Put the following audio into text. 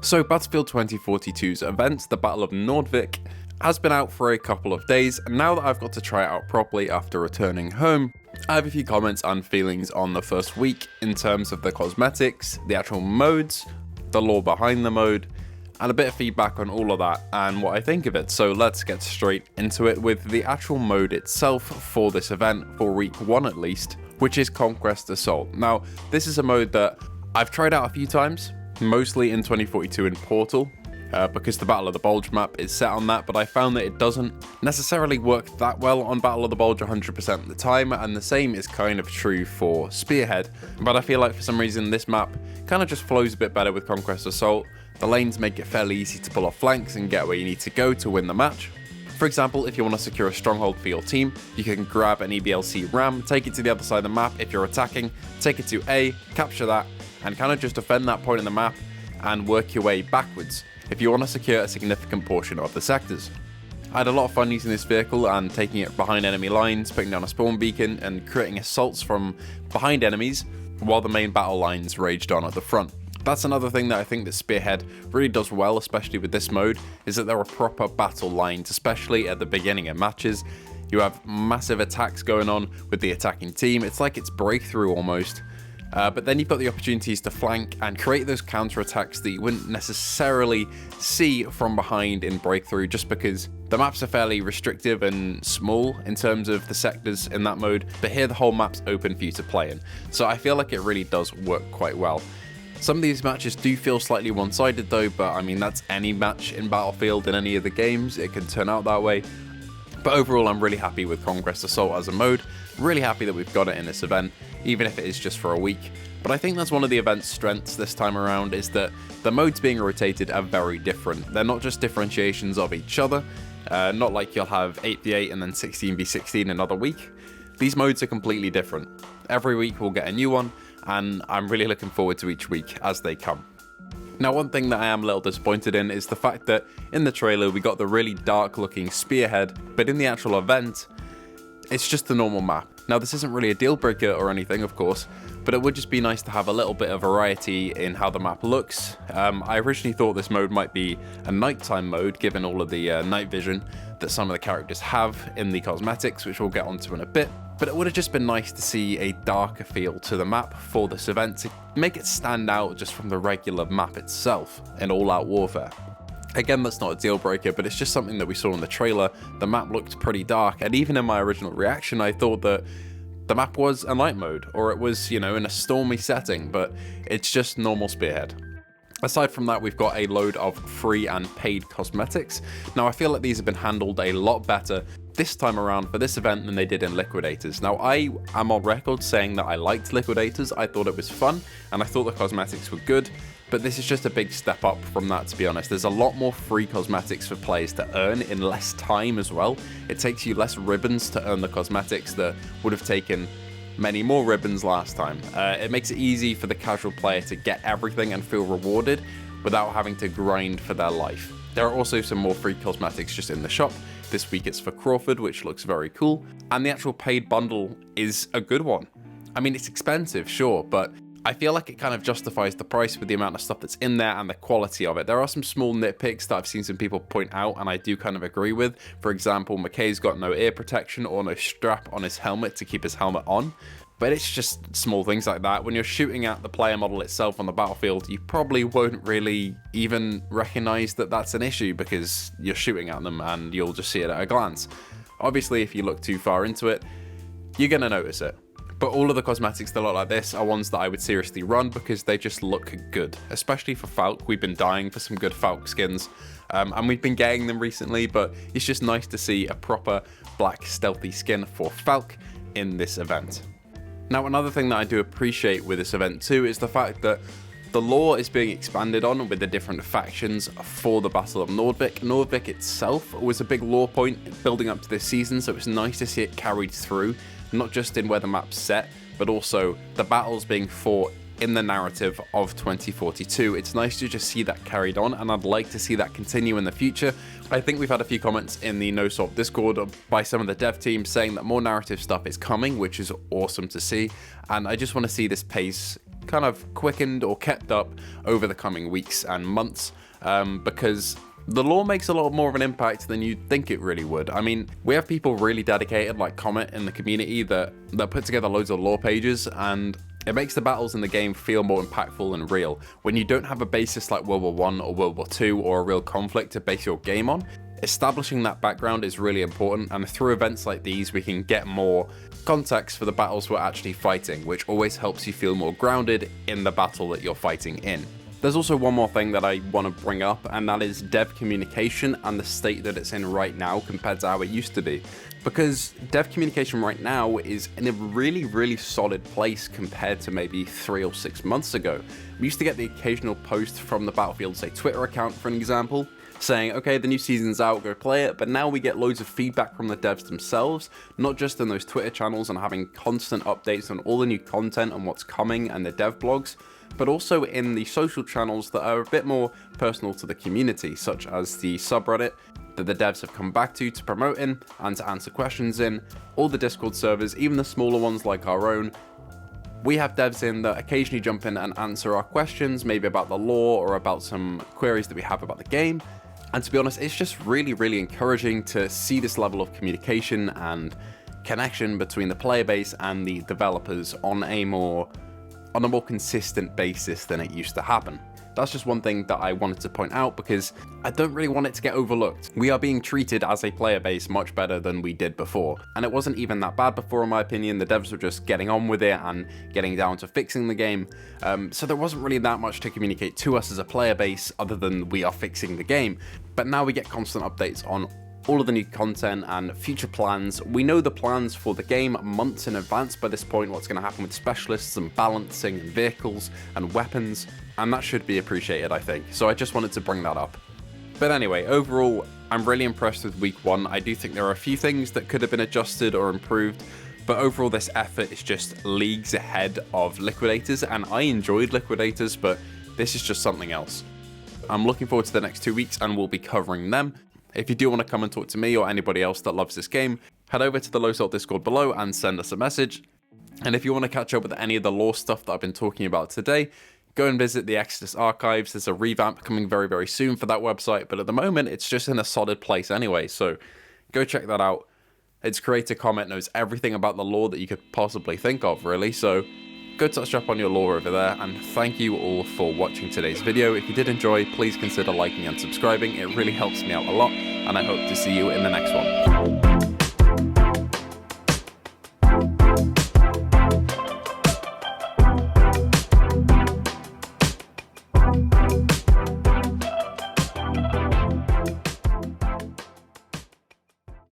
So Battlefield 2042's event, the Battle of Nordvik, has been out for a couple of days, and now that I've got to try it out properly after returning home, I have a few comments and feelings on the first week in terms of the cosmetics, the actual modes, the lore behind the mode, and a bit of feedback on all of that and what I think of it. So let's get straight into it with the actual mode itself for this event, for week 1 at least, which is Conquest Assault. Now, this is a mode that I've tried out a few times, mostly in 2042 in Portal, because the Battle of the Bulge map is set on that, but I found that it doesn't necessarily work that well on Battle of the Bulge 100% of the time, and the same is kind of true for Spearhead, but I feel like for some reason this map kind of just flows a bit better with Conquest Assault. The lanes make it fairly easy to pull off flanks and get where you need to go to win the match. For example, if you want to secure a stronghold for your team, you can grab an EBLC ram, take it to the other side of the map if you're attacking, take it to A, capture that, and kind of just defend that point in the map and work your way backwards if you want to secure a significant portion of the sectors. I had a lot of fun using this vehicle and taking it behind enemy lines, putting down a spawn beacon and creating assaults from behind enemies while the main battle lines raged on at the front. That's another thing that I think that Spearhead really does well, especially with this mode, is that there are proper battle lines, especially at the beginning of matches. You have massive attacks going on with the attacking team. It's like it's Breakthrough almost. But then you've got the opportunities to flank and create those counter-attacks that you wouldn't necessarily see from behind in Breakthrough, just because the maps are fairly restrictive and small in terms of the sectors in that mode, but here the whole map's open for you to play in. So I feel like it really does work quite well. Some of these matches do feel slightly one-sided though, but I mean that's any match in Battlefield in any of the games, it can turn out that way. But overall I'm really happy with Conquest Assault as a mode, really happy that we've got it in this event, even if it is just for a week. But I think that's one of the event's strengths this time around, is that the modes being rotated are very different. They're not just differentiations of each other, not like you'll have 8v8 and then 16v16 another week. These modes are completely different. Every week we'll get a new one, and I'm really looking forward to each week as they come. Now, one thing that I am a little disappointed in is the fact that in the trailer we got the really dark looking Spearhead, but in the actual event it's just the normal map. Now, this isn't really a deal breaker or anything, of course, but it would just be nice to have a little bit of variety in how the map looks. I originally thought this mode might be a nighttime mode, given all of the night vision that some of the characters have in the cosmetics, which we'll get onto in a bit. But it would have just been nice to see a darker feel to the map for this event to make it stand out just from the regular map itself in all-out warfare. Again, that's not a deal breaker, but it's just something that we saw in the trailer. The map looked pretty dark, and even in my original reaction, I thought that the map was a night mode, or it was, you know, in a stormy setting, but it's just normal Spearhead. Aside from that, we've got a load of free and paid cosmetics. Now, I feel like these have been handled a lot better this time around for this event than they did in Liquidators. Now, I am on record saying that I liked Liquidators, I thought it was fun, and I thought the cosmetics were good, but this is just a big step up from that, to be honest. There's a lot more free cosmetics for players to earn in less time as well. It takes you less ribbons to earn the cosmetics that would have taken many more ribbons last time. It makes it easy for the casual player to get everything and feel rewarded without having to grind for their life. There are also some more free cosmetics just in the shop. This week it's for Crawford, which looks very cool, and the actual paid bundle is a good one. I mean, it's expensive, sure, but I feel like it kind of justifies the price with the amount of stuff that's in there and the quality of it. There are some small nitpicks that I've seen some people point out, and I do kind of agree with. For example, McKay's got no ear protection or no strap on his helmet to keep his helmet on. But it's just small things like that. When you're shooting at the player model itself on the battlefield, you probably won't really even recognize that that's an issue because you're shooting at them and you'll just see it at a glance. Obviously, if you look too far into it, you're going to notice it. But all of the cosmetics that look like this are ones that I would seriously run because they just look good, especially for Falk. We've been dying for some good Falk skins, and we've been getting them recently, but it's just nice to see a proper black stealthy skin for Falk in this event. Now, another thing that I do appreciate with this event too is the fact that the lore is being expanded on with the different factions for the Battle of Nordvik. Nordvik itself was a big lore point building up to this season, so it's nice to see it carried through, not just in where the map's set, but also the battles being fought in the narrative of 2042. It's nice to just see that carried on, and I'd like to see that continue in the future. I think we've had a few comments in the NoSwap Discord by some of the dev teams saying that more narrative stuff is coming, which is awesome to see, and I just want to see this pace kind of quickened or kept up over the coming weeks and months, because the lore makes a lot more of an impact than you'd think it really would. I mean, we have people really dedicated like Comet in the community that put together loads of lore pages, and it makes the battles in the game feel more impactful and real. When you don't have a basis like World War I or World War II or a real conflict to base your game on, establishing that background is really important, and through events like these we can get more context for the battles we're actually fighting, which always helps you feel more grounded in the battle that you're fighting in. There's also one more thing that I want to bring up, and that is dev communication and the state that it's in right now compared to how it used to be. Because dev communication right now is in a really solid place compared to maybe 3 or 6 months ago. We used to get the occasional post from the Battlefield, say, Twitter account, for an example, saying, okay, the new season's out, go play it. But now we get loads of feedback from the devs themselves, not just in those Twitter channels and having constant updates on all the new content and what's coming and the dev blogs, but also in the social channels that are a bit more personal to the community, such as the subreddit that the devs have come back to promote in and to answer questions in, all the Discord servers, even the smaller ones like our own. We have devs in that occasionally jump in and answer our questions, maybe about the lore or about some queries that we have about the game. And to be honest, it's just really encouraging to see this level of communication and connection between the player base and the developers on a more consistent basis than it used to happen. That's just one thing that I wanted to point out because I don't really want it to get overlooked. We are being treated as a player base much better than we did before, and it wasn't even that bad before in my opinion. The devs were just getting on with it and getting down to fixing the game, so there wasn't really that much to communicate to us as a player base other than we are fixing the game. But now we get constant updates on all of the new content and future plans. We know the plans for the game months in advance by this point, what's going to happen with specialists and balancing and vehicles and weapons, and that should be appreciated, I think. So I just wanted to bring that up. But anyway, overall, I'm really impressed with week 1. I do think there are a few things that could have been adjusted or improved, but overall this effort is just leagues ahead of Liquidators, and I enjoyed Liquidators, but this is just something else. I'm looking forward to the next 2 weeks and we'll be covering them. If you do want to come and talk to me or anybody else that loves this game, head over to the Low Salt Discord below and send us a message. And if you want to catch up with any of the lore stuff that I've been talking about today, go and visit the Exodus archives. There's a revamp coming very soon for that website, but at the moment it's just in a solid place anyway, so go check that out. Its creator Comment knows everything about the lore that you could possibly think of, really, so go touch up on your lore over there, and thank you all for watching today's video. If you did enjoy, please consider liking and subscribing. It really helps me out a lot, and I hope to see you in the next one.